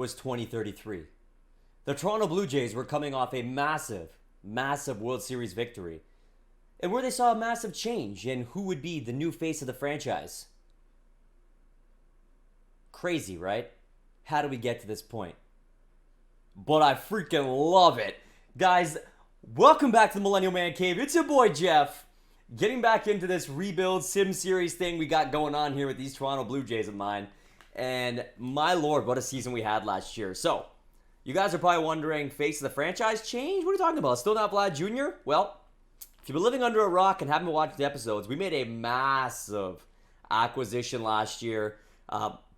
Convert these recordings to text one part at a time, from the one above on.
was 2033. The Toronto Blue Jays were coming off a massive World Series victory, and where they saw a massive change in who would be the new face of the franchise. Crazy, right? How do we get to this point? But I freaking love it. Guys, welcome back to the Millennial ManCave. It's your boy Jeff. Getting back into this rebuild sim series thing we got going on here with these Toronto Blue Jays of mine. And my lord, what a season we had last year. So, you guys are probably wondering, face of the franchise change? What are you talking about? Still not Vlad Jr.? Well, if you've been living under a rock and haven't watched the episodes, we made a massive acquisition last year.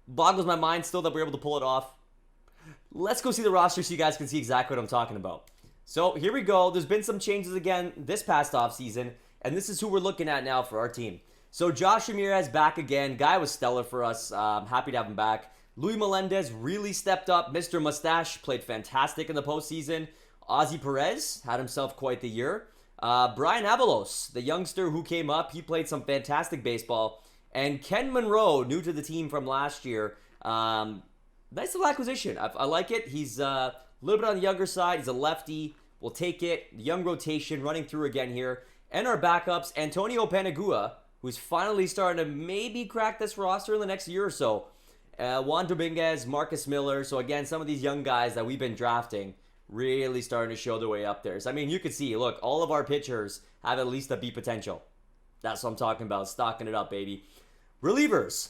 Boggles my mind still that we're able to pull it off. Let's go see the roster so you guys can see exactly what I'm talking about. So here we go. There's been some changes again this past offseason, and this is who we're looking at now for our team. So Josh Ramirez back again. Guy was stellar for us. Happy to have him back. Luis Melendez really stepped up. Mr. Mustache played fantastic in the postseason. Ozzy Perez had himself quite the year. Brian Avalos, the youngster who came up, he played some fantastic baseball. And Ken Monroe, new to the team from last year, nice little acquisition. I like it. He's a little bit on the younger side. He's a lefty. We'll take it. Young rotation running through again here. And our backups, Antonio Panagua, who's finally starting to maybe crack this roster in the next year or so. Juan Dominguez, Marcus Miller. So again, some of these young guys that we've been drafting really starting to show their way up there. So I mean, you can see, look, all of our pitchers have at least a B potential. That's what I'm talking about. Stocking it up, baby. Relievers.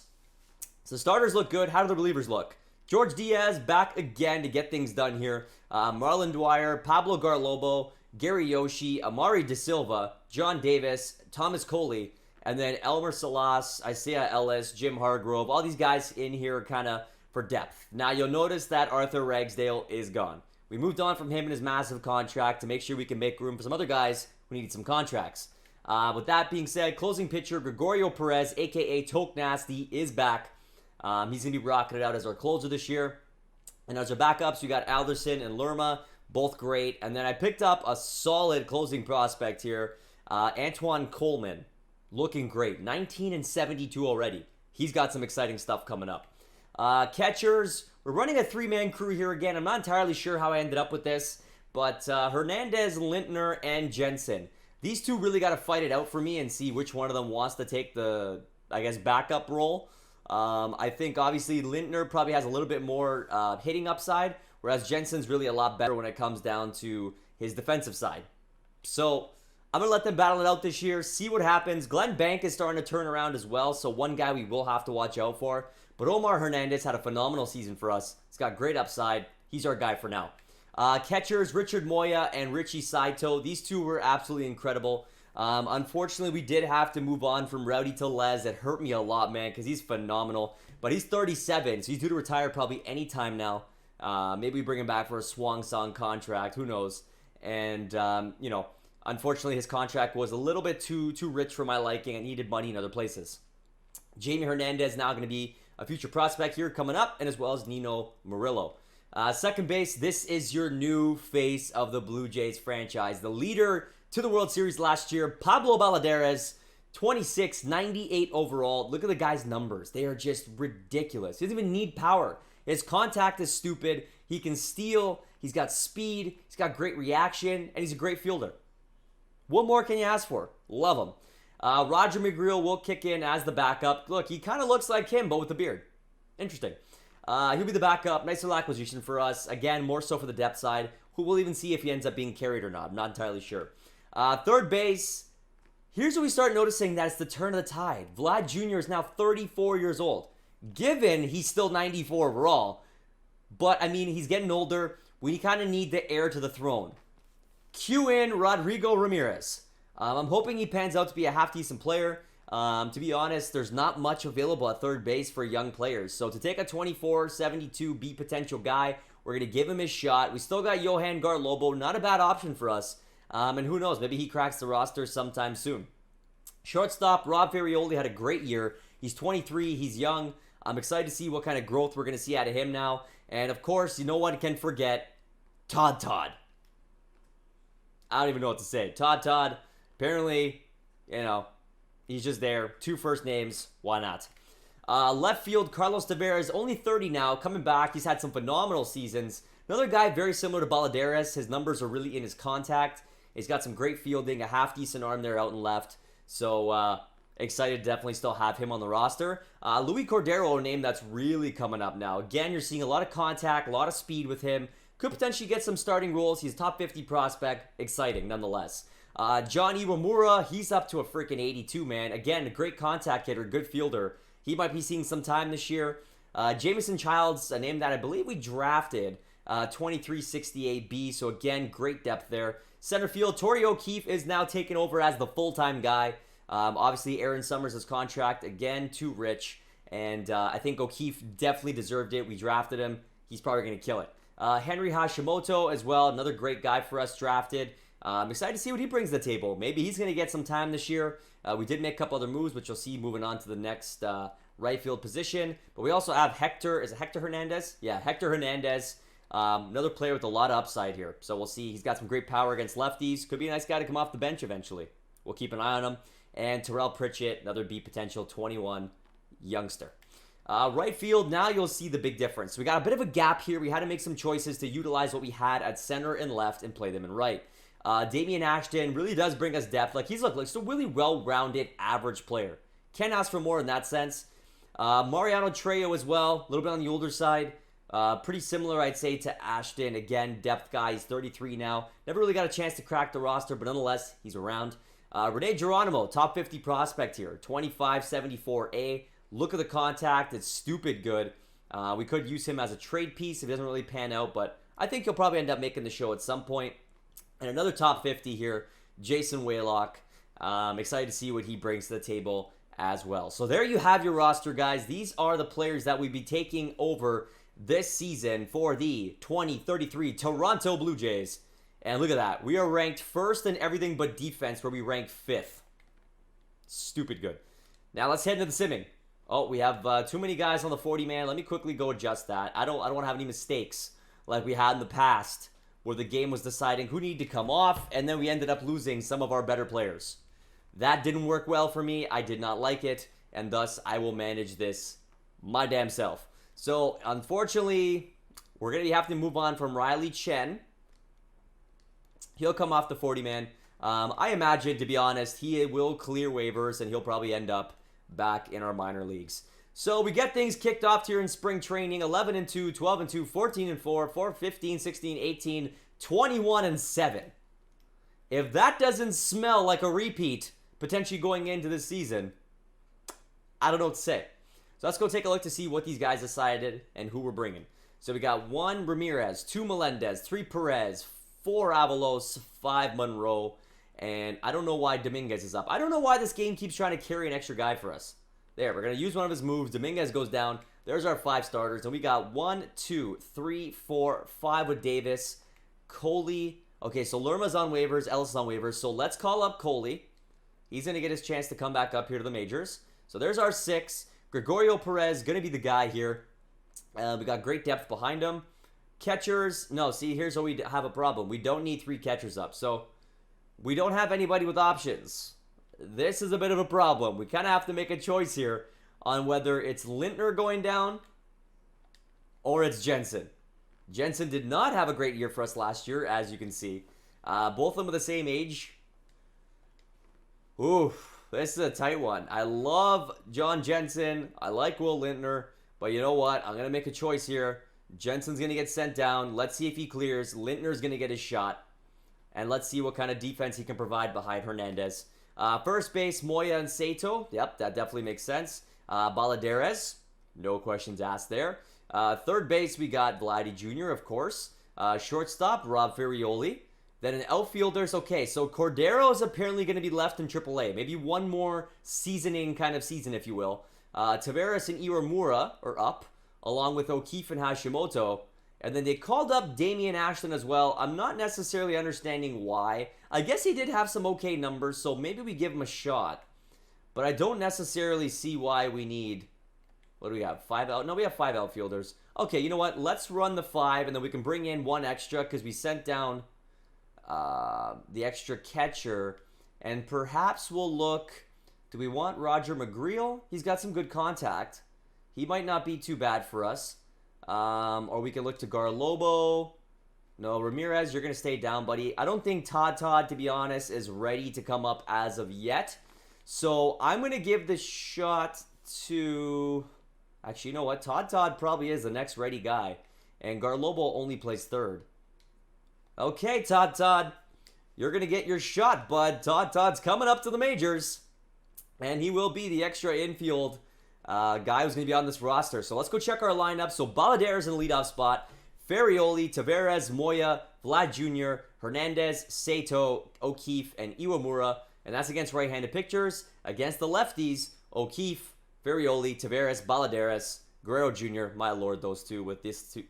So starters look good. How do the relievers look? George Diaz back again to get things done here. Marlon Dwyer, Pablo Garlobo, Gary Yoshi, Amari De Silva, John Davis, Thomas Coley, and then Elmer Salas, Isaiah Ellis, Jim Hargrove. All these guys in here kind of for depth. Now you'll notice that Arthur Ragsdale is gone. We moved on from him and his massive contract to make sure we can make room for some other guys who need some contracts. With that being said, closing pitcher Gregorio Perez, a.k.a. Toke Nasty, is back. He's going to be rocking it out as our closer this year. And as our backups, we got Alderson and Lerma, both great. And then I picked up a solid closing prospect here, Antoine Coleman, looking great. 19 and 72 already. He's got some exciting stuff coming up. Catchers, we're running a three-man crew here again. I'm not entirely sure how I ended up with this, but Hernandez, Lintner, and Jensen. These two really got to fight it out for me and see which one of them wants to take the, backup role. I think, obviously, Lintner probably has a little bit more hitting upside, whereas Jensen's really a lot better when it comes down to his defensive side. So, I'm going to let them battle it out this year, see what happens. Glenn Bank is starting to turn around as well, so one guy we will have to watch out for. But Omar Hernandez had a phenomenal season for us. He's got great upside. He's our guy for now. Catchers, Richard Moya and Richie Saito. These two were absolutely incredible. Unfortunately, we did have to move on from Rowdy Tellez. It hurt me a lot, man, because he's phenomenal. But he's 37, so he's due to retire probably any time now. Maybe we bring him back for a Swang Song contract. Who knows? And, unfortunately, his contract was a little bit too rich for my liking. I needed money in other places. Jamie Hernandez now going to be a future prospect here coming up, and as well as Nino Murillo. Second base, this is your new face of the Blue Jays franchise. The leader to the World Series last year, Pablo Baladeres, 26, 98 overall. Look at the guy's numbers. They are just ridiculous. He doesn't even need power. His contact is stupid. He can steal. He's got speed. He's got great reaction, and he's a grebe fielder. What more can you ask for? Love him. Roger McGreal will kick in as the backup. Look, he kind of looks like him, but with a beard. Interesting. He'll be the backup. Nice little acquisition for us. Again, more so for the depth side. We'll even see if he ends up being carried or not. I'm not entirely sure. Third base. Here's where we start noticing that it's the turn of the tide. Vlad Jr. is now 34 years old. Given he's still 94 overall. But, he's getting older. We kind of need the heir to the throne. Cue in Rodrigo Ramirez. I'm hoping he pans out to be a half-decent player. To be honest, there's not much available at third base for young players. So to take a 24, 72 B potential guy, we're going to give him his shot. We still got Johan Garlobo, not a bad option for us. And who knows, maybe he cracks the roster sometime soon. Shortstop, Rob Ferrioli had a great year. He's 23, he's young. I'm excited to see what kind of growth we're going to see out of him now. And of course, no one can forget Todd. I don't even know what to say. Todd, apparently, he's just there. 2 first names. Why not? Left field, Carlos Tavares, only 30 now, coming back. He's had some phenomenal seasons. Another guy very similar to Baladeras. His numbers are really in his contact. He's got some great fielding, a half-decent arm there out and left. So, excited to definitely still have him on the roster. Luis Cordero, a name that's really coming up now. Again, you're seeing a lot of contact, a lot of speed with him. Could potentially get some starting roles. He's a top 50 prospect. Exciting, nonetheless. John Iwamura, he's up to a freaking 82, man. Again, a great contact hitter, good fielder. He might be seeing some time this year. Jamison Childs, a name that I believe we drafted, 2368 B. So again, great depth there. Center field, Torrey O'Keefe is now taking over as the full-time guy. Obviously, Aaron Summers' contract, again, too rich. And I think O'Keefe definitely deserved it. We drafted him. He's probably going to kill it. Henry Hashimoto as well, another great guy for us drafted. I'm excited to see what he brings to the table. Maybe he's going to get some time this year. We did make a couple other moves, which you'll see moving on to the next right field position. But we also have Hector. Is it Hector Hernandez? Yeah, Hector Hernandez. Another player with a lot of upside here. So we'll see. He's got some great power against lefties. Could be a nice guy to come off the bench eventually. We'll keep an eye on him. And Terrell Pritchett, another B potential, 21 youngster. Right field, now you'll see the big difference. We got a bit of a gap here. We had to make some choices to utilize what we had at center and left and play them in right. Damion Ashton really does bring us depth. Like, he's like a really well-rounded average player. Can't ask for more in that sense. Mariano Trejo as well, a little bit on the older side. Pretty similar, I'd say, to Ashton. Again, depth guy. He's 33 now. Never really got a chance to crack the roster, but nonetheless, he's around. Rene Geronimo, top 50 prospect here. 2574A. Look at the contact. It's stupid good. We could use him as a trade piece if it doesn't really pan out, but I think he'll probably end up making the show at some point. And another top 50 here, Jason Waylock. Excited to see what he brings to the table as well. So there you have your roster, guys. These are the players that we'd be taking over this season for the 2033 Toronto Blue Jays. And look at that. We are ranked first in everything but defense, where we rank 5th. Stupid good. Now let's head into the simming. Oh, we have too many guys on the 40-man. Let me quickly go adjust that. I don't want to have any mistakes like we had in the past, where the game was deciding who needed to come off, and then we ended up losing some of our better players. That didn't work well for me. I did not like it, and thus I will manage this my damn self. So, unfortunately, we're going to have to move on from Riley Chen. He'll come off the 40-man. I imagine, to be honest, he will clear waivers, and he'll probably end up back in our minor leagues. So we get things kicked off here in spring training. 11-2, 12-2, 14-4, 4, 15, 16, 18, 21-7. If that doesn't smell like a repeat, potentially going into this season, I don't know what to say. So let's go take a look to see what these guys decided and who we're bringing. So we got 1 Ramirez, 2 Melendez, 3 Perez, 4 Avalos, 5 Monroe, and I don't know why Dominguez is up. I don't know why this game keeps trying to carry an extra guy for us. There, we're going to use one of his moves. Dominguez goes down. There's our 5 starters. And we got 1, 2, 3, 4, 5 with Davis. Coley. Okay, so Lerma's on waivers. Ellis is on waivers. So let's call up Coley. He's going to get his chance to come back up here to the majors. So there's our 6. Gregorio Perez, going to be the guy here. We got great depth behind him. Catchers. No, see, here's where we have a problem. We don't need 3 catchers up. So we don't have anybody with options. This is a bit of a problem. We kind of have to make a choice here on whether it's Lintner going down or it's Jensen. Jensen did not have a great year for us last year, as you can see. Both of them are the same age. Ooh, this is a tight one. I love John Jensen. I like Will Lintner. But you know what? I'm going to make a choice here. Jensen's going to get sent down. Let's see if he clears. Lintner's going to get his shot. And let's see what kind of defense he can provide behind Hernandez. First base, Moya and Sato. Yep, that definitely makes sense. Baladeras. No questions asked there. Third base, we got Vladdy Jr., of course. Shortstop, Rob Ferrioli. Then an outfielders, okay, so Cordero is apparently going to be left in AAA. Maybe one more seasoning kind of season, if you will. Tavares and Iwamura are up, along with O'Keefe and Hashimoto. And then they called up Damion Ashton as well. I'm not necessarily understanding why. I guess he did have some okay numbers, so maybe we give him a shot. But I don't necessarily see why we need... What do we have? 5 out? No, we have 5 outfielders. Okay, you know what? Let's run the 5, and then we can bring in 1 extra because we sent down the extra catcher. And perhaps we'll look... Do we want Roger McGreal? He's got some good contact. He might not be too bad for us. Or we can look to Garlobo. No, Ramirez, you're going to stay down, buddy. I don't think Todd, to be honest, is ready to come up as of yet. So I'm going to give the shot to... Actually, you know what? Todd probably is the next ready guy. And Garlobo only plays third. Okay, Todd. You're going to get your shot, bud. Todd's coming up to the majors. And he will be the extra infield guy who's going to be on this roster. So let's go check our lineup. So Baladeras in the leadoff spot. Ferrioli, Taveras, Moya, Vlad Jr., Hernandez, Sato, O'Keefe, and Iwamura. And that's against right-handed pitchers. Against the lefties, O'Keefe, Ferrioli, Taveras, Baladeras, Guerrero Jr. My lord, those two with this two.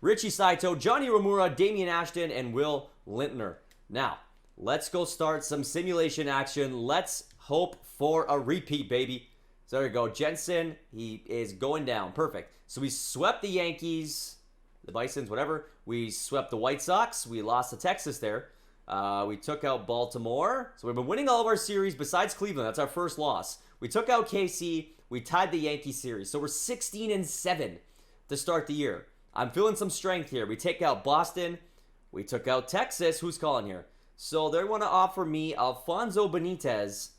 Richie Saito, Johnny Romura, Damion Ashton, and Will Lintner. Now, let's go start some simulation action. Let's hope for a repeat, baby. So there we go. Jensen, he is going down. Perfect. So we swept the Yankees, the Bisons, whatever. We swept the White Sox. We lost to Texas there. We took out Baltimore. So we've been winning all of our series besides Cleveland. That's our first loss. We took out KC. We tied the Yankee series. So we're 16-7 to start the year. I'm feeling some strength here. We take out Boston. We took out Texas. Who's calling here? So they want to offer me Alfonso Benitez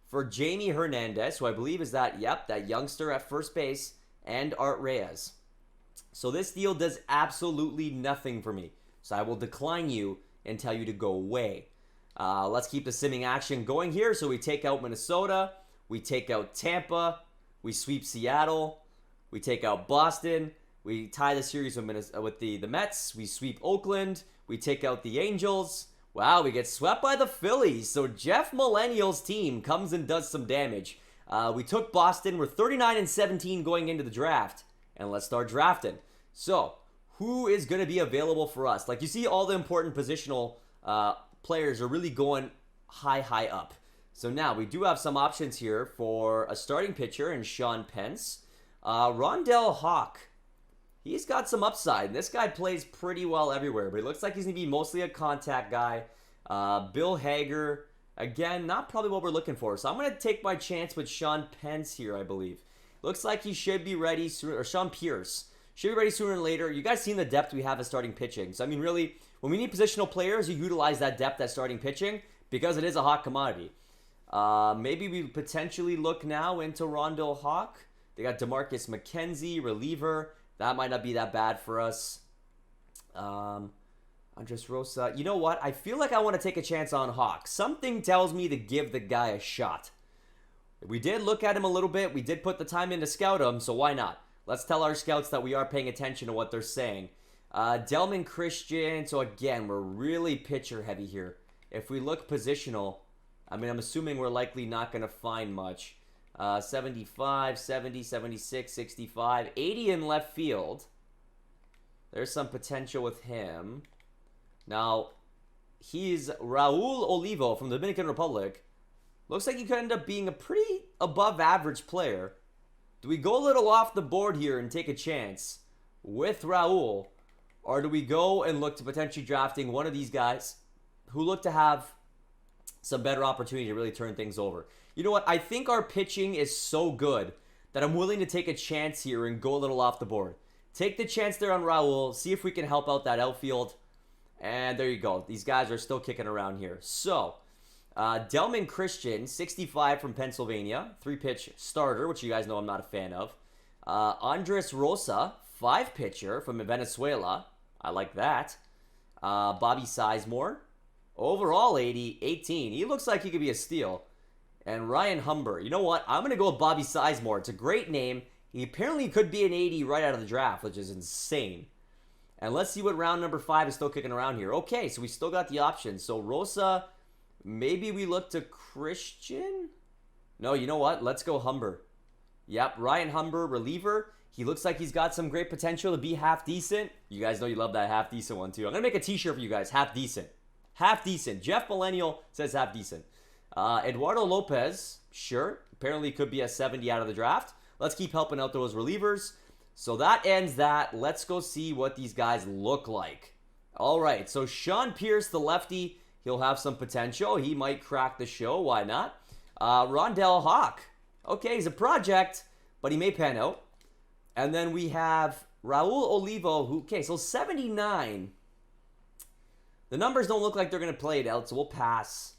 for Jamie Hernandez, who I believe is that youngster at first base, and Art Reyes. So this deal does absolutely nothing for me. So I will decline you and tell you to go away. Let's keep the simming action going here. So we take out Minnesota. We take out Tampa. We sweep Seattle. We take out Boston. We tie the series with the Mets. We sweep Oakland. We take out the Angels. Wow, we get swept by the Phillies. So Jeff Millennial's team comes and does some damage. We took Boston. We're 39-17 going into the draft. And let's start drafting. So, who is going to be available for us? Like, you see all the important positional players are really going high up. So now, we do have some options here for a starting pitcher in Sean Pearce. Rondell Hawk. He's got some upside. This guy plays pretty well everywhere, but it looks like he's going to be mostly a contact guy. Bill Hager, again, not probably what we're looking for. So I'm going to take my chance with Sean Pearce here, I believe. Looks like he should be ready sooner, or Sean Pearce. Should be ready sooner than later. You guys seen the depth we have at starting pitching. So, I mean, really, when we need positional players, you utilize that depth at starting pitching because it is a hot commodity. Maybe we potentially look now into Rondell Hawk. They got DeMarcus McKenzie, reliever. That might not be that bad for us. Andres Rosa. You know what? I feel like I want to take a chance on Hawk. Something tells me to give the guy a shot. We did look at him a little bit. We did put the time in to scout him, so why not? Let's tell our scouts that we are paying attention to what they're saying. Delman Christian. So again, we're really pitcher heavy here. If we look positional, I mean, I'm assuming we're likely not going to find much. 75, 70, 76, 65, 80 in left field. There's some potential with him. Now, he's Raul Olivo from the Dominican Republic. Looks like he could end up being a pretty above average player. Do we go a little off the board here and take a chance with Raul? Or do we go and look to potentially drafting one of these guys who look to have some better opportunity to really turn things over? You know what? I think our pitching is so good that I'm willing to take a chance here and go a little off the board. Take the chance there on Raul. See if we can help out that outfield. And there you go. These guys are still kicking around here. So, Delman Christian, 65 from Pennsylvania. 3-pitch starter, which you guys know I'm not a fan of. Andres Rosa, 5-pitcher from Venezuela. I like that. Bobby Sizemore. Overall 80, 18. He looks like he could be a steal. And Ryan Humber. You know what? I'm going to go with Bobby Sizemore. It's a great name. He apparently could be an 80 right out of the draft, which is insane. And let's see what round number 5 is still kicking around here. Okay, so we still got the options. So Rosa, maybe we look to Christian? No, you know what? Let's go Humber. Yep, Ryan Humber, reliever. He looks like he's got some great potential to be half decent. You guys know you love that half decent one too. I'm going to make a t-shirt for you guys. Half decent. Half decent. Jeff Millennial says half decent. Eduardo Lopez, sure. Apparently could be a 70 out of the draft. Let's keep helping out those relievers. So that ends that. Let's go see what these guys look like. All right, so Sean Pearce, the lefty, he'll have some potential. He might crack the show. Why not? Rondell Hawk. Okay, he's a project, but he may pan out. And then we have Raul Olivo, who, okay, so 79. The numbers don't look like they're going to play it out, so we'll pass.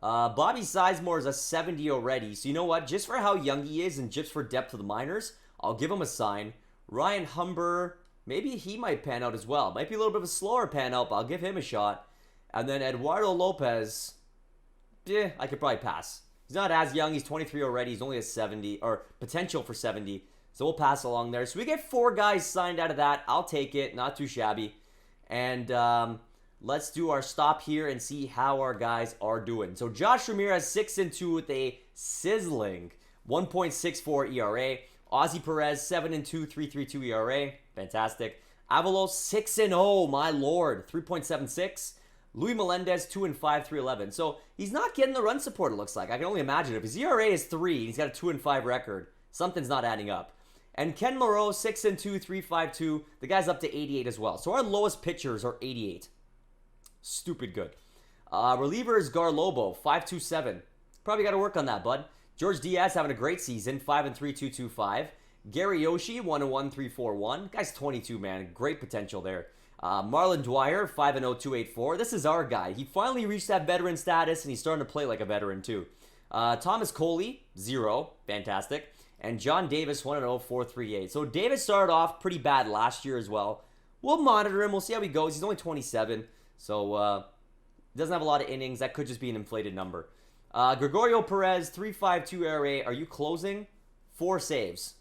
Bobby Sizemore is a 70 already. So you know what? Just for how young he is and just for depth of the minors, I'll give him a sign. Ryan Humber, maybe he might pan out as well. Might be a little bit of a slower pan out, but I'll give him a shot. And then Eduardo Lopez, I could probably pass. He's not as young. He's 23 already. He's only a 70, or potential for 70. So we'll pass along there. So we get 4 guys signed out of that. I'll take it. Not too shabby. And let's do our stop here and see how our guys are doing. So Josh Ramirez, 6-2 with a sizzling 1.64 ERA. Ozzy Perez, 7-2, 3.32 ERA. Fantastic. Avalos, 6-0, my lord, 3.76. Louis Melendez, 2-5, 3.11. So he's not getting the run support, it looks like. I can only imagine. If his ERA is 3, he's got a 2-5 record. Something's not adding up. And Ken Moreau, 6-2, 3.52. The guy's up to 88 as well. So our lowest pitchers are 88. Stupid good. Relievers, Garlobo, 5.27. Probably got to work on that, bud. George Diaz having a great season, 5-3, 2.25. Gary Yoshi, 1-1, 3.41. Guy's 22, man. Great potential there. Marlon Dwyer, 5-0, 2.84. This is our guy. He finally reached that veteran status, and he's starting to play like a veteran, too. Thomas Coley, 0. Fantastic. And John Davis, 1-0, 4.38. So Davis started off pretty bad last year as well. We'll monitor him. We'll see how he goes. He's only 27, so doesn't have a lot of innings. That could just be an inflated number. Gregorio Perez, 3.52 ERA. Are you closing? 4 saves.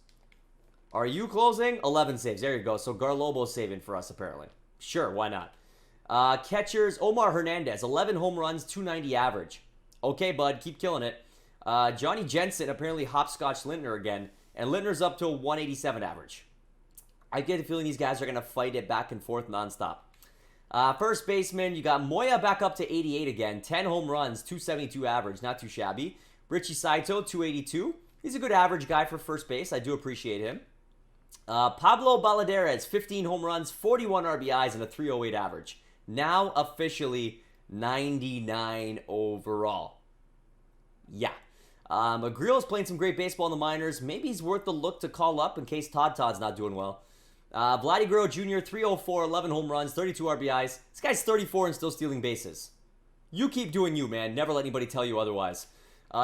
Are you closing? 11 saves. There you go. So Garlobo's saving for us, apparently. Sure, why not? Catchers, Omar Hernandez, 11 home runs, 290 average. Okay, bud, keep killing it. Johnny Jensen, apparently hopscotch Lintner again. And Lintner's up to a 187 average. I get the feeling these guys are going to fight it back and forth nonstop. First baseman, you got Moya back up to 88 again. 10 home runs, 272 average. Not too shabby. Richie Saito, 282. He's a good average guy for first base. I do appreciate him. Pablo Baladeres, 15 home runs, 41 RBIs, and a 308 average. Now officially 99 overall. Yeah. McGreal's playing some great baseball in the minors. Maybe he's worth the look to call up in case Todd's not doing well. Vladdy Guerrero Jr., 304, 11 home runs, 32 RBIs. This guy's 34 and still stealing bases. You keep doing you, man. Never let anybody tell you otherwise.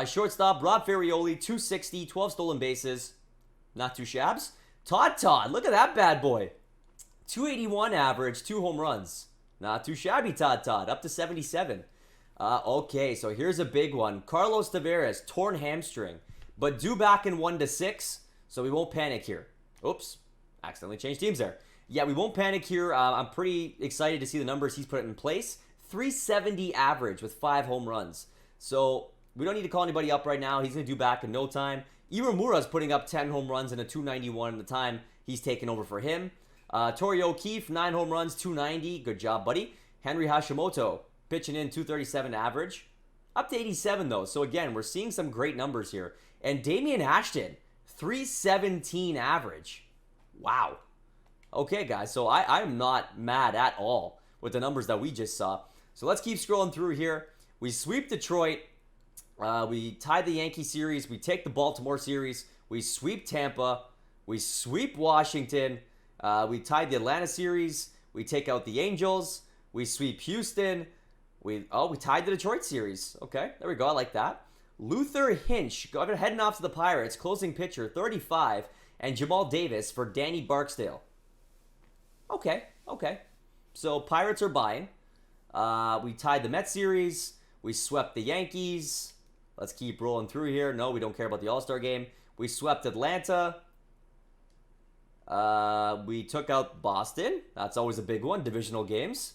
Shortstop, Rob Ferrioli, 260, 12 stolen bases. Not too shabs. Todd, look at that bad boy. 281 average, 2 home runs. Not too shabby, Todd. Up to 77. Okay, so here's a big one. Carlos Tavares, torn hamstring, but due back in 1-6, so we won't panic here. Oops, accidentally changed teams there. Yeah, we won't panic here. I'm pretty excited to see the numbers he's put in place. 370 average with 5 home runs. So we don't need to call anybody up right now. He's going to do back in no time. Iwamura's putting up 10 home runs and a 291 in the time he's taken over for him. Tori O'Keefe, 9 home runs, 290. Good job, buddy. Henry Hashimoto pitching in 237 average. Up to 87, though. So, again, we're seeing some great numbers here. And Damion Ashton, 317 average. Wow. Okay, guys. So, I'm not mad at all with the numbers that we just saw. So, let's keep scrolling through here. We sweep Detroit. We tie the Yankee series. We take the Baltimore series. We sweep Tampa. We sweep Washington. We tied the Atlanta series. We take out the Angels. We sweep Houston. We tied the Detroit series. Okay, there we go. I like that. Luther Hinch heading off to the Pirates. Closing pitcher, 35. And Jamal Davis for Danny Barksdale. Okay. So Pirates are buying. We tied the Mets series. We swept the Yankees. Let's keep rolling through here. No, we don't care about the All-Star game. We swept Atlanta. We took out Boston. That's always a big one. Divisional games.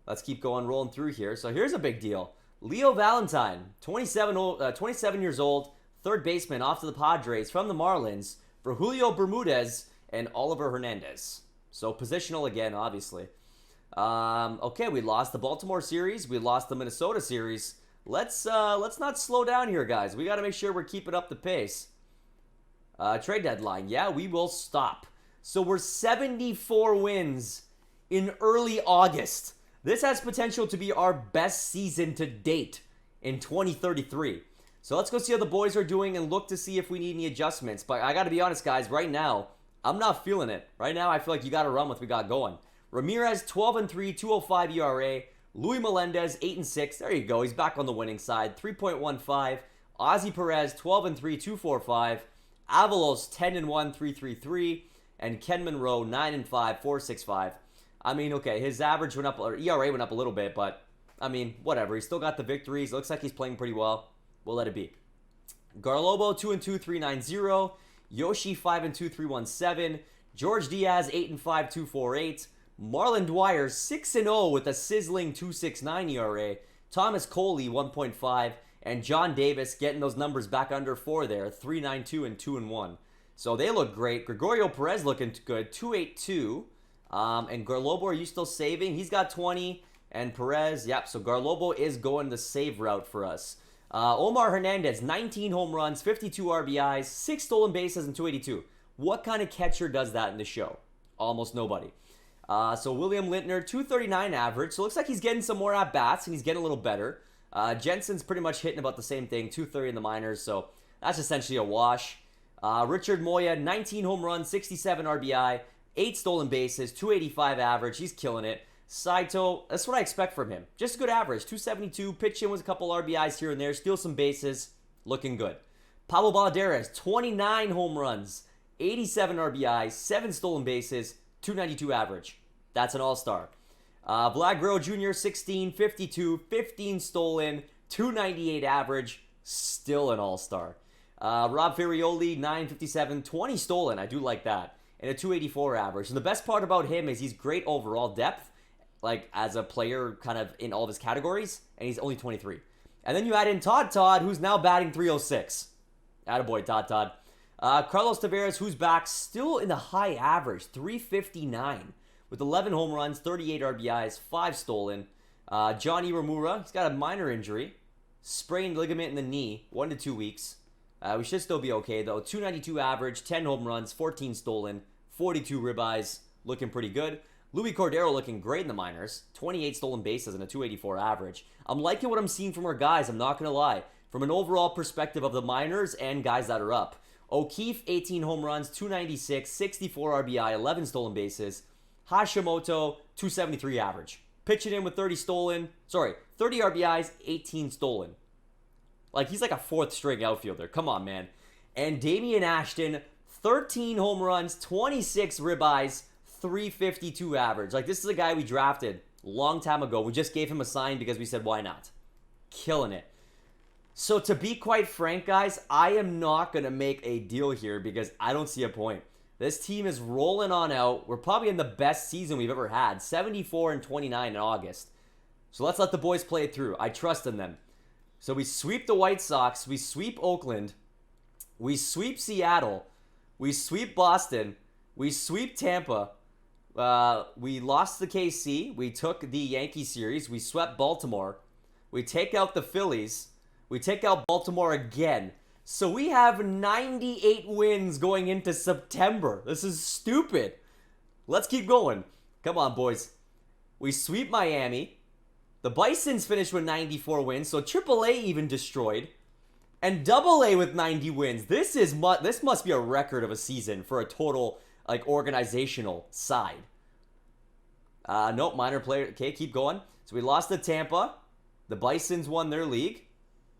Let's keep rolling through here. So here's a big deal. Leo Valentine, 27 years old, third baseman off to the Padres from the Marlins for Julio Bermudez and Oliver Hernandez. So positional again, obviously. Okay, we lost the Baltimore series. We lost the Minnesota series. Let's not slow down here, guys. We got to make sure we're keeping up the pace. Trade deadline. Yeah, we will stop. So we're 74 wins in early August. This has potential to be our best season to date in 2033. So let's go see how the boys are doing and look to see if we need any adjustments. But I got to be honest, guys, right now, I'm not feeling it. Right now, I feel like you got to run with what we got going. Ramirez, 12-3, 2.05 ERA. Louis Melendez, 8-6. There you go. He's back on the winning side, 3.15. Ozzy Perez, 12-3, 2.45. Avalos, 10-1, 3.33. And Ken Monroe, 9-5, 4.65. I mean, okay, his average went up, or ERA went up a little bit, but, I mean, whatever. He still got the victories. Looks like he's playing pretty well. We'll let it be. Garlobo, 2-2, 3.90. Yoshi, 5-2, 3.17. George Diaz, 8-5, 2.48. Marlon Dwyer, 6-0 with a sizzling 2.69 ERA. Thomas Coley, 1.5. And John Davis getting those numbers back under 4 there, 3.92 and 2-1. So they look great. Gregorio Perez looking good, 2.82. And Garlobo, are you still saving? He's got 20. And Perez, yep, so Garlobo is going the save route for us. Omar Hernandez, 19 home runs, 52 RBIs, 6 stolen bases, and 282. What kind of catcher does that in the show? Almost nobody. So William Lintner, 239 average. So it looks like he's getting some more at-bats, and he's getting a little better. Jensen's pretty much hitting about the same thing, 230 in the minors, so that's essentially a wash. Richard Moya, 19 home runs, 67 RBI, 8 stolen bases, 285 average. He's killing it. Saito, that's what I expect from him. Just a good average, 272. Pitch in was a couple RBIs here and there. Steal some bases. Looking good. Pablo Baladeras, 29 home runs, 87 RBIs, 7 stolen bases, 292 average. That's an all-star. Vlad Guerrero Jr., 16, 52, 15 stolen, 298 average. Still an all-star. Rob Ferrioli, 957, 20 stolen. I do like that. And a 284 average. And the best part about him is he's great overall depth, like as a player kind of in all of his categories, and he's only 23. And then you add in Todd, who's now batting 306. Attaboy, Todd. Carlos Tavares, who's back, still in the high average, 359, with 11 home runs, 38 RBIs, 5 stolen. Johnny Ramura, he's got a minor injury, sprained ligament in the knee, 1 to 2 weeks. We should still be okay, though. 292 average, 10 home runs, 14 stolen, 42 ribeyes, looking pretty good. Louis Cordero looking great in the minors, 28 stolen bases and a 284 average. I'm liking what I'm seeing from our guys, I'm not going to lie, from an overall perspective of the minors and guys that are up. O'Keefe, 18 home runs, 296, 64 RBI, 11 stolen bases. Hashimoto, 273 average. Pitching in with 30 RBIs, 18 stolen. Like, he's like a fourth string outfielder. Come on, man. And Damion Ashton, 13 home runs, 26 ribeyes, 352 average. Like, this is a guy we drafted a long time ago. We just gave him a sign because we said, why not? Killing it. So to be quite frank, guys, I am not going to make a deal here because I don't see a point. This team is rolling on out. We're probably in the best season we've ever had. 74-29 in August. So let's let the boys play it through. I trust in them. So we sweep the White Sox. We sweep Oakland. We sweep Seattle. We sweep Boston. We sweep Tampa. We lost the KC. We took the Yankee series. We swept Baltimore. We take out the Phillies. We take out Baltimore again. So we have 98 wins going into September. This is stupid. Let's keep going. Come on, boys. We sweep Miami. The Bisons finished with 94 wins, so AAA even destroyed. And AA with 90 wins. This must be a record of a season for a total, like, organizational side. Nope, minor player. Okay, keep going. So we lost to Tampa. The Bisons won their league.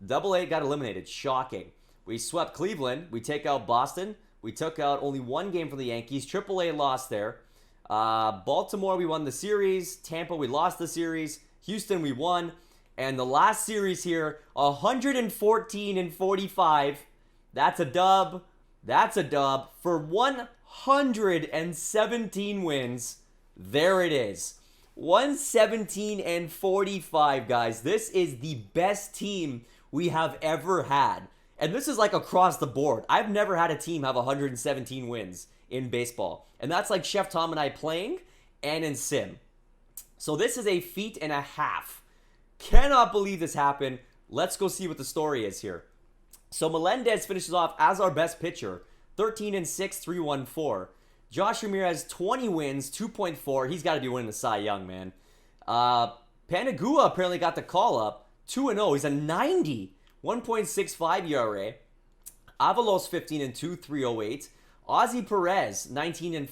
AA got eliminated. Shocking. We swept Cleveland. We take out Boston. We took out only one game from the Yankees. AAA lost there. Baltimore, we won the series. Tampa, we lost the series. Houston, we won. And the last series here, 114-45. That's a dub. That's a dub. For 117 wins, there it is. 117-45, guys. This is the best team we have ever had. And this is like across the board. I've never had a team have 117 wins in baseball. And that's like Chef Tom and I playing and in sim. So this is a feat and a half. Cannot believe this happened. Let's go see what the story is here. So Melendez finishes off as our best pitcher. 13-6, 3.14. Josh Ramirez, 20 wins, 2.4. He's got to be winning the Cy Young, man. Panagua apparently got the call up. 2-0. He's a 90 1.65 ERA. Avalos 15-2, 308. Ozzy Perez 19-4,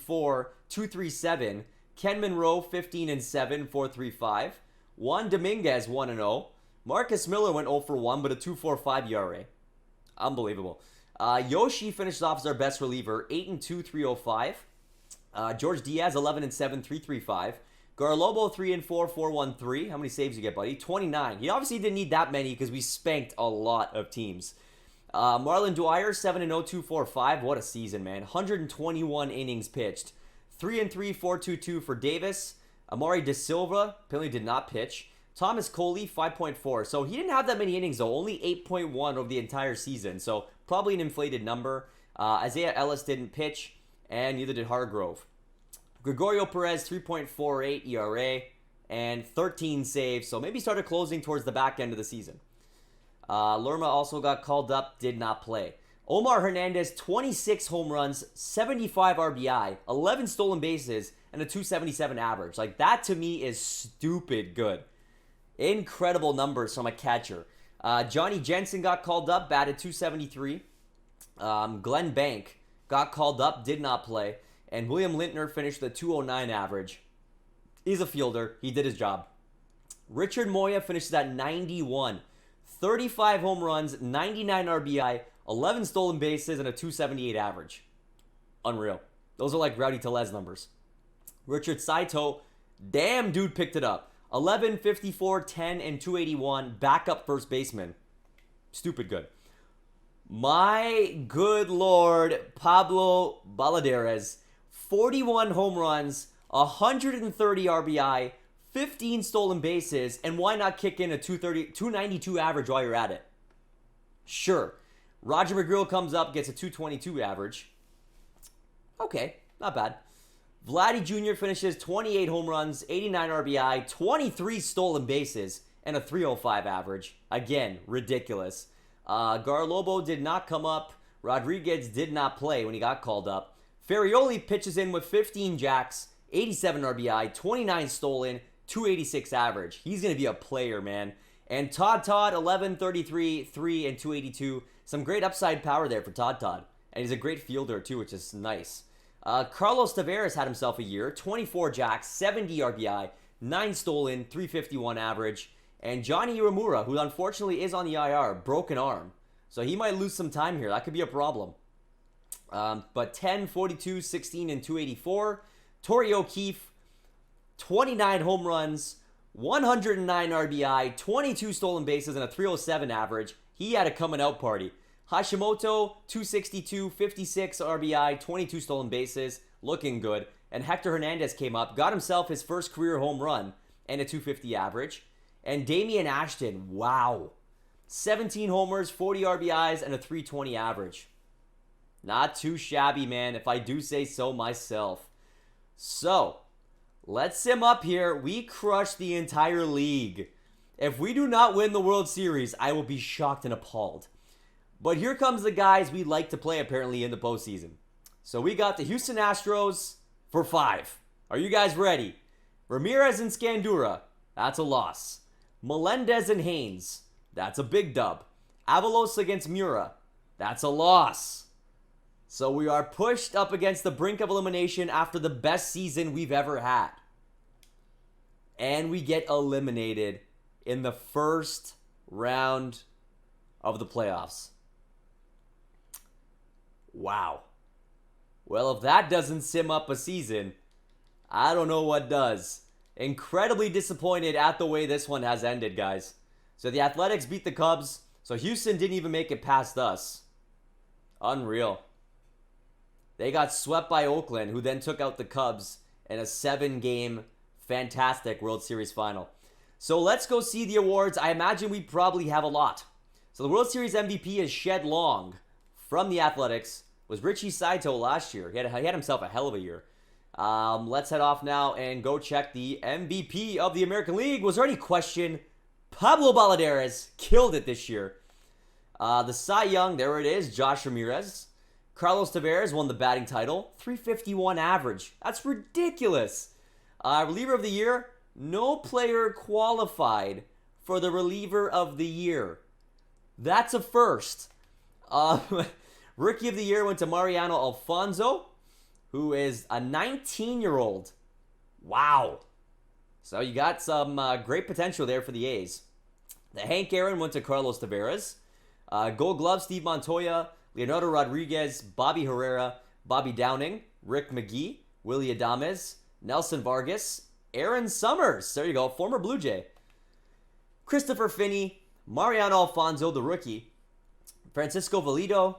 237. Ken Monroe 15-7, 435. Juan Dominguez 1-0. Marcus Miller went 0 for 1, but a 2.45 ERA. Unbelievable. Yoshi finished off as our best reliever, 8-2, 305. George Diaz 11-7, 335. Garlobo 3-4, 413. How many saves you get, buddy? 29. He obviously didn't need that many because we spanked a lot of teams. Marlon Dwyer 7-0, 245. What a season, man. 121 innings pitched. 3-3, 422 for Davis. Amari De Silva apparently did not pitch. Thomas Coley 5.4. So he didn't have that many innings though. Only 8.1 over the entire season. So probably an inflated number. Isaiah Ellis didn't pitch, and neither did Hargrove. Gregorio Perez 3.48 ERA and 13 saves. So maybe started closing towards the back end of the season. Lerma also got called up, did not play. Omar Hernandez, 26 home runs, 75 RBI, 11 stolen bases, and a 277 average. Like, that to me is stupid good. Incredible numbers from a catcher. Johnny Jensen got called up, batted 273. Glenn Bank got called up, did not play. And William Lintner finished with a 209 average. He's a fielder. He did his job. Richard Moya finishes at 91. 35 home runs, 99 RBI, 11 stolen bases, and a 278 average. Unreal. Those are like Rowdy Tellez numbers. Richard Saito, damn dude picked it up. 11, 54, 10, and 281. Backup first baseman. Stupid good. My good lord, Pablo Baladeres. 41 home runs, 130 RBI, 15 stolen bases, and why not kick in a 292 average while you're at it? Sure. Roger McGreal comes up, gets a 222 average. Okay, not bad. Vladdy Jr. finishes 28 home runs, 89 RBI, 23 stolen bases, and a 305 average. Again, ridiculous. Garlobo did not come up. Rodriguez did not play when he got called up. Ferrioli pitches in with 15 jacks, 87 RBI, 29 stolen, 286 average. He's going to be a player, man. And Todd, 11, 33, 3, and 282. Some great upside power there for Todd. And he's a great fielder, too, which is nice. Carlos Tavares had himself a year. 24 jacks, 70 RBI, 9 stolen, 351 average. And Johnny Uemura, who unfortunately is on the IR, broken arm. So he might lose some time here. That could be a problem. But 10, 42, 16, and 284. Torrey O'Keefe, 29 home runs, 109 RBI, 22 stolen bases, and a 307 average. He had a coming out party. Hashimoto, 262, 56 RBI, 22 stolen bases, looking good. And Hector Hernandez came up, got himself his first career home run, and a 250 average. And Damion Ashton, wow. 17 homers, 40 RBIs, and a 320 average. Not too shabby, man, if I do say so myself. So, let's sim up here. We crushed the entire league. If we do not win the World Series, I will be shocked and appalled. But here comes the guys we like to play, apparently, in the postseason. So we got the Houston Astros for 5. Are you guys ready? Ramirez and Scandura, that's a loss. Melendez and Haynes, that's a big dub. Avalos against Mura, that's a loss. So we are pushed up against the brink of elimination after the best season we've ever had. And we get eliminated in the first round of the playoffs. Wow. Well, if that doesn't sim up a season, I don't know what does. Incredibly disappointed at the way this one has ended, guys. So the Athletics beat the Cubs. So Houston didn't even make it past us. Unreal. They got swept by Oakland, who then took out the Cubs in a 7-game fantastic World Series final. So let's go see the awards. I imagine we probably have a lot. So the World Series MVP is Shed Long from the Athletics. Was Richie Saito last year. He had himself a hell of a year. Let's head off now and go check the MVP of the American League. Was there any question? Pablo Baladeres killed it this year. The Cy Young, there it is, Josh Ramirez. Carlos Tavares won the batting title. 351 average. That's ridiculous. Reliever of the year, no player qualified for the reliever of the year. That's a first. Rookie of the Year went to Mariano Alfonzo, who is a 19-year-old. Wow. So you got some great potential there for the A's. The Hank Aaron went to Carlos Tavares. Gold Glove, Steve Montoya, Leonardo Rodriguez, Bobby Herrera, Bobby Downing, Rick McGee, Willie Adames, Nelson Vargas, Aaron Summers. There you go, former Blue Jay. Christopher Finney, Mariano Alfonzo, the rookie. Francisco Valido,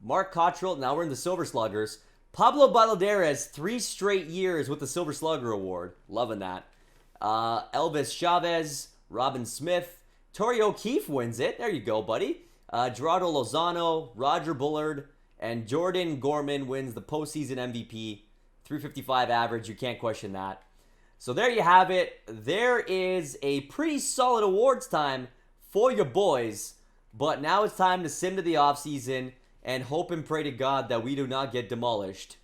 Mark Cottrell, now we're in the Silver Sluggers. Pablo Baladeres, 3 straight years with the Silver Slugger Award. Loving that. Elvis Chavez, Robin Smith. Torrey O'Keefe wins it. There you go, buddy. Gerardo Lozano, Roger Bullard, and Jordan Gorman wins the postseason MVP. 355 average. You can't question that. So there you have it. There is a pretty solid awards time for your boys. But now it's time to sim to the offseason and hope and pray to God that we do not get demolished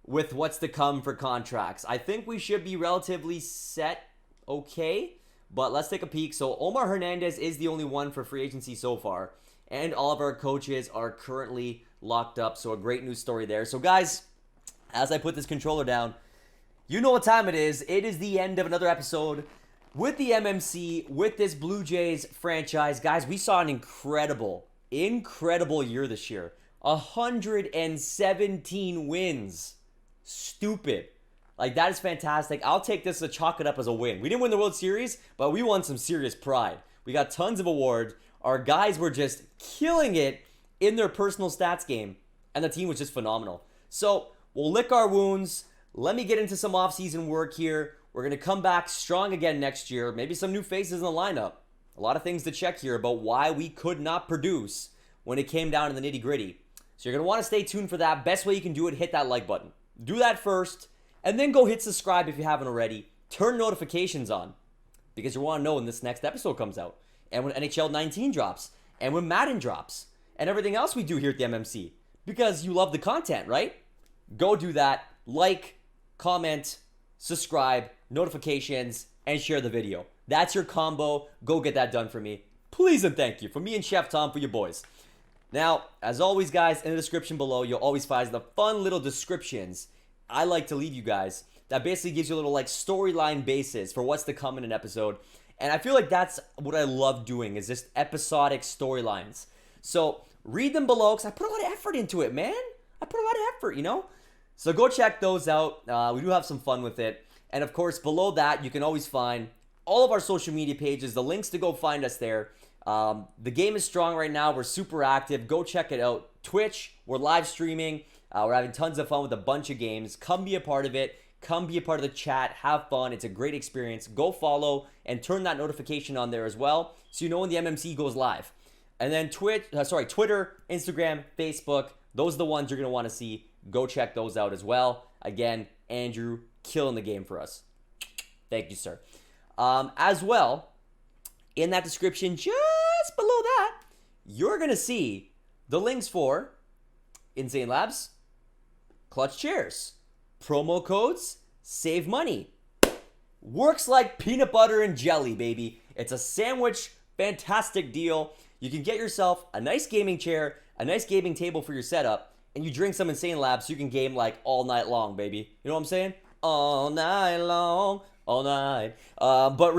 with what's to come for contracts. I think we should be relatively set okay, but let's take a peek. So Omar Hernandez is the only one for free agency so far, and all of our coaches are currently locked up, so a great news story there. So guys, as I put this controller down, you know what time it is. It is the end of another episode with the MMC, with this Blue Jays franchise. Guys, we saw an incredible year this year. 117 wins. Stupid. Like, that is fantastic. I'll take this to chalk it up as a win. We didn't win the World Series, but we won some serious pride. We got tons of awards. Our guys were just killing it in their personal stats game, and the team was just phenomenal. So, we'll lick our wounds. Let me get into some offseason work here. We're going to come back strong again next year. Maybe some new faces in the lineup. A lot of things to check here about why we could not produce when it came down to the nitty-gritty. So you're going to want to stay tuned for that. Best way you can do it, hit that like button. Do that first, and then go hit subscribe if you haven't already. Turn notifications on, because you want to know when this next episode comes out, and when NHL 19 drops, and when Madden drops, and everything else we do here at the MMC, because you love the content, right? Go do that. Like, comment, subscribe, notifications, and share the video. That's your combo. Go get that done for me. Please and thank you. From me and Chef Tom for your boys. Now, as always, guys, in the description below, you'll always find the fun little descriptions I like to leave you guys. That basically gives you a little like storyline basis for what's to come in an episode. And I feel like that's what I love doing, is just episodic storylines. So read them below, because I put a lot of effort into it, man. I put a lot of effort, you know? So go check those out. We do have some fun with it. And of course, below that, you can always find all of our social media pages, the links to go find us there. The game is strong right now. We're super active. Go check it out. Twitch, we're live streaming. We're having tons of fun with a bunch of games. Come be a part of it. Come be a part of the chat. Have fun. It's a great experience. Go follow and turn that notification on there as well, so you know when the MMC goes live. And then Twitter, Instagram, Facebook, those are the ones you're going to want to see. Go check those out as well. Again, Andrew killing the game for us. Thank you, sir. As well, in that description, just below that, you're going to see the links for Insane Labs, Clutch Chairz, promo codes, save money. Works like peanut butter and jelly, baby. It's a sandwich, fantastic deal. You can get yourself a nice gaming chair, a nice gaming table for your setup, and you drink some Insane Labs so you can game like all night long, baby. You know what I'm saying? All night long, all night. But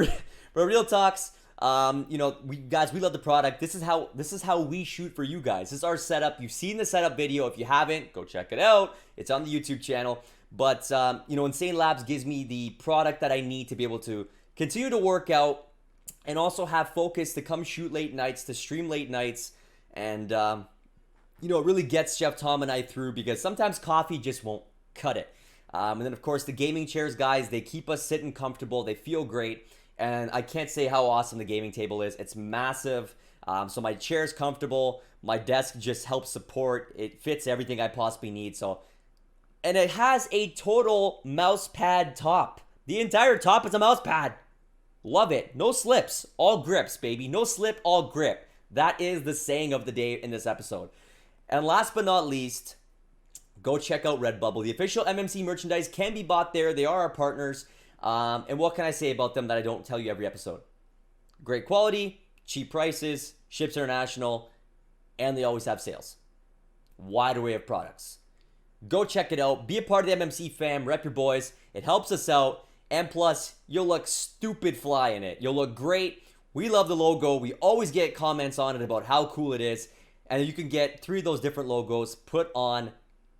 real talks, we love the product. This is how we shoot for you guys. This is our setup. You've seen the setup video. If you haven't, go check it out. It's on the YouTube channel. But Insane Labs gives me the product that I need to be able to continue to work out and also have focus to come shoot late nights, to stream late nights, and it really gets Chef Tom and I through, because sometimes coffee just won't cut it. And then of course the gaming chairs, guys, they keep us sitting comfortable. They feel great. And I can't say how awesome the gaming table is. It's massive. So my chair is comfortable. My desk just helps support. It fits everything I possibly need. And it has a total mouse pad top. The entire top is a mouse pad. Love it. No slips. All grips, baby. No slip, all grip. That is the saying of the day in this episode. And last but not least, go check out Redbubble. The official MMC merchandise can be bought there. They are our partners. And what can I say about them that I don't tell you every episode? Great quality, cheap prices, ships international, and they always have sales. Wide array of products. Go check it out. Be a part of the MMC fam. Rep your boys. It helps us out. And plus, you'll look stupid fly in it. You'll look great. We love the logo. We always get comments on it about how cool it is. And you can get 3 of those different logos put on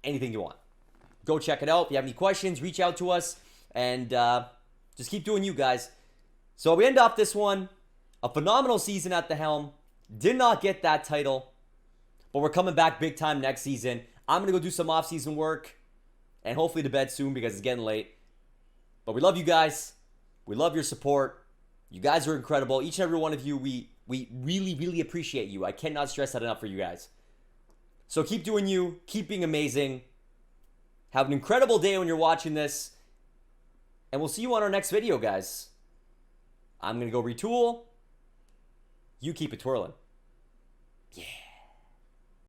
anything you want. Go check it out. If you have any questions, reach out to us. And just keep doing you guys. So we end off this one. A phenomenal season at the helm. Did not get that title. But we're coming back big time next season. I'm going to go do some off-season work. And hopefully to bed soon because it's getting late. But we love you guys. We love your support. You guys are incredible. Each and every one of you, we really, really appreciate you. I cannot stress that enough for you guys. So keep doing you. Keep being amazing. Have an incredible day when you're watching this. And we'll see you on our next video, guys. I'm going to go retool. You keep it twirling.